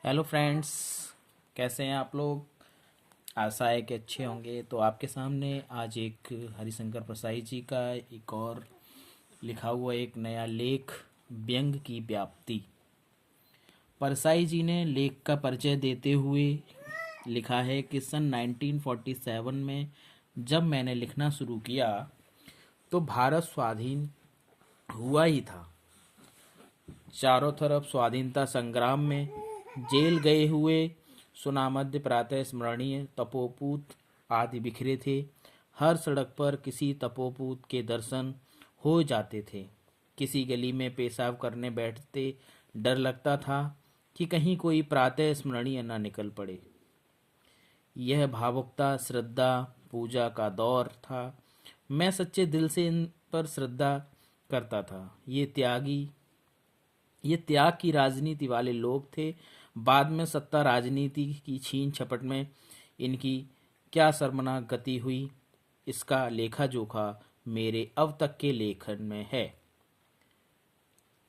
Hello friends, कैसे हैं आप लोग। आशा है कि अच्छे होंगे। तो आपके सामने आज एक हरिशंकर परसाई जी का एक और लिखा हुआ एक नया लेख, व्यंग की व्याप्ति। परसाई जी ने लेख का परिचय देते हुए लिखा है कि सन 1947 में जब मैंने लिखना शुरू किया तो भारत स्वाधीन हुआ ही था। चारों तरफ स्वाधीनता संग्राम में जेल गए हुए सुनामध्य प्रातः स्मरणीय तपोपूत आदि बिखरे थे। हर सड़क पर किसी तपोपूत के दर्शन हो जाते थे। किसी गली में पेशाब करने बैठते डर लगता था कि कहीं कोई प्रातः स्मरणीय न निकल पड़े। यह भावुकता, श्रद्धा, पूजा का दौर था। मैं सच्चे दिल से इन पर श्रद्धा करता था। ये त्याग की राजनीति वाले लोग थे। बाद में सत्ता राजनीति की छीन झपट में इनकी क्या शर्मनाक गति हुई, इसका लेखा जोखा मेरे अब तक के लेखन में है।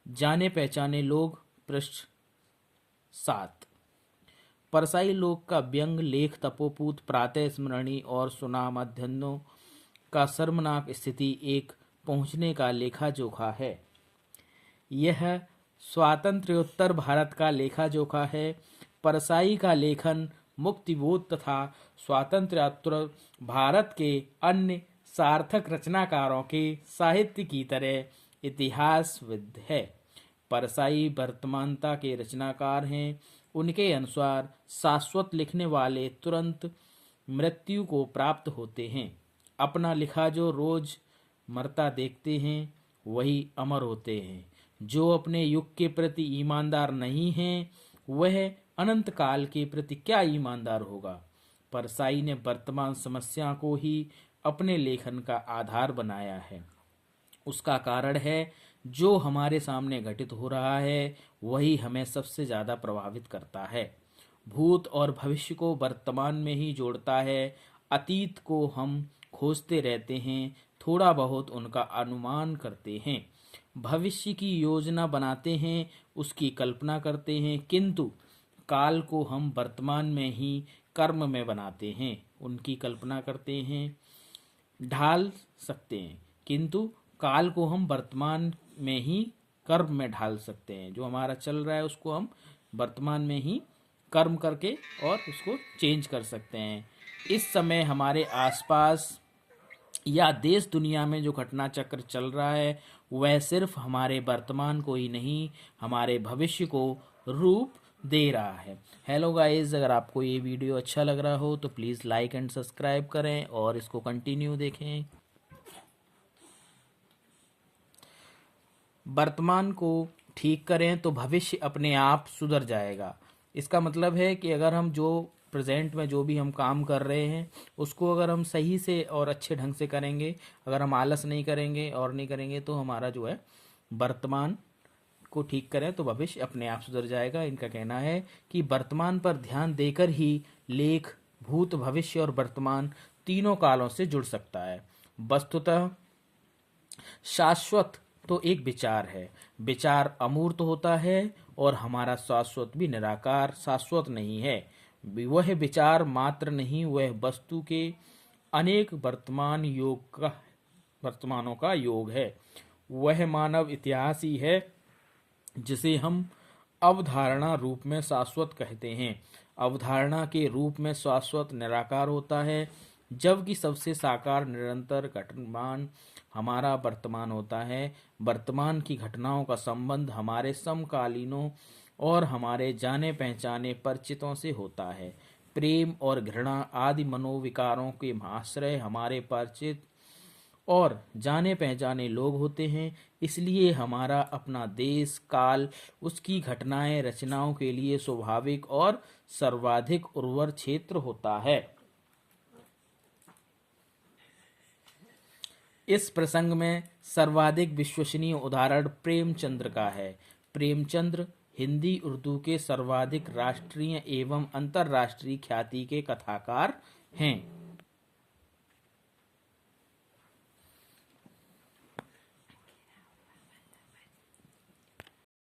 जाने पहचाने लोग, पृष्ठ 7। परसाई लोक का व्यंग लेख तपोपूत, प्रातः स्मरणी और सुनामध्यनों का शर्मनाक स्थिति एक पहुंचने का लेखा जोखा है। यह स्वातंत्र्योत्तर भारत का लेखा जोखा है। परसाई का लेखन मुक्तिबोध तथा स्वातंत्र्योत्तर भारत के अन्य सार्थक रचनाकारों के साहित्य की तरह इतिहासविद है। परसाई वर्तमानता के रचनाकार हैं। उनके अनुसार शाश्वत लिखने वाले तुरंत मृत्यु को प्राप्त होते हैं। अपना लिखा जो रोज मरता देखते हैं वही अमर होते हैं। जो अपने युग के प्रति ईमानदार नहीं है वह अनंत काल के प्रति क्या ईमानदार होगा। परसाई ने वर्तमान समस्या को ही अपने लेखन का आधार बनाया है। उसका कारण है जो हमारे सामने घटित हो रहा है वही हमें सबसे ज़्यादा प्रभावित करता है। भूत और भविष्य को वर्तमान में ही जोड़ता है। अतीत को हम खोजते रहते हैं, थोड़ा बहुत उनका अनुमान करते हैं, भविष्य की योजना बनाते हैं, उसकी कल्पना करते हैं, किंतु काल को हम वर्तमान में ही कर्म में बनाते हैं। उनकी कल्पना करते हैं, ढाल सकते हैं, किंतु काल को हम वर्तमान में ही कर्म में ढाल सकते हैं। जो हमारा चल रहा है उसको हम वर्तमान में ही कर्म करके और उसको चेंज कर सकते हैं। इस समय हमारे आसपास या देश दुनिया में जो घटना चक्र चल रहा है वह सिर्फ हमारे वर्तमान को ही नहीं, हमारे भविष्य को रूप दे रहा है। हेलो गाइस, अगर आपको ये वीडियो अच्छा लग रहा हो तो प्लीज़ लाइक एंड सब्सक्राइब करें और इसको कंटिन्यू देखें। वर्तमान को ठीक करें तो भविष्य अपने आप सुधर जाएगा। इसका मतलब है कि अगर हम जो प्रेजेंट में जो भी हम काम कर रहे हैं उसको अगर हम सही से और अच्छे ढंग से करेंगे, अगर हम आलस नहीं करेंगे और नहीं करेंगे तो हमारा जो है वर्तमान को ठीक करें तो भविष्य अपने आप सुधर जाएगा। इनका कहना है कि वर्तमान पर ध्यान देकर ही लेख भूत, भविष्य और वर्तमान तीनों कालों से जुड़ सकता है। वस्तुतः शाश्वत तो एक विचार है। विचार अमूर्त होता है और हमारा शाश्वत भी निराकार शाश्वत नहीं है। वह विचार मात्र नहीं, वह वस्तु के अनेक वर्तमानों का योग है। वह मानव इतिहास ही है जिसे हम अवधारणा रूप में शाश्वत कहते हैं। अवधारणा के रूप में शाश्वत निराकार होता है, जबकि सबसे साकार निरंतर घटमान हमारा वर्तमान होता है। वर्तमान की घटनाओं का संबंध हमारे समकालीनों और हमारे जाने पहचाने परिचितों से होता है। प्रेम और घृणा आदि मनोविकारों के आश्रय हमारे परिचित और जाने पहचाने लोग होते हैं। इसलिए हमारा अपना देश काल उसकी घटनाएं रचनाओं के लिए स्वाभाविक और सर्वाधिक उर्वर क्षेत्र होता है। इस प्रसंग में सर्वाधिक विश्वसनीय उदाहरण प्रेमचंद्र का है। प्रेमचंद्र हिंदी उर्दू के सर्वाधिक राष्ट्रीय एवं अंतर्राष्ट्रीय ख्याति के कथाकार हैं।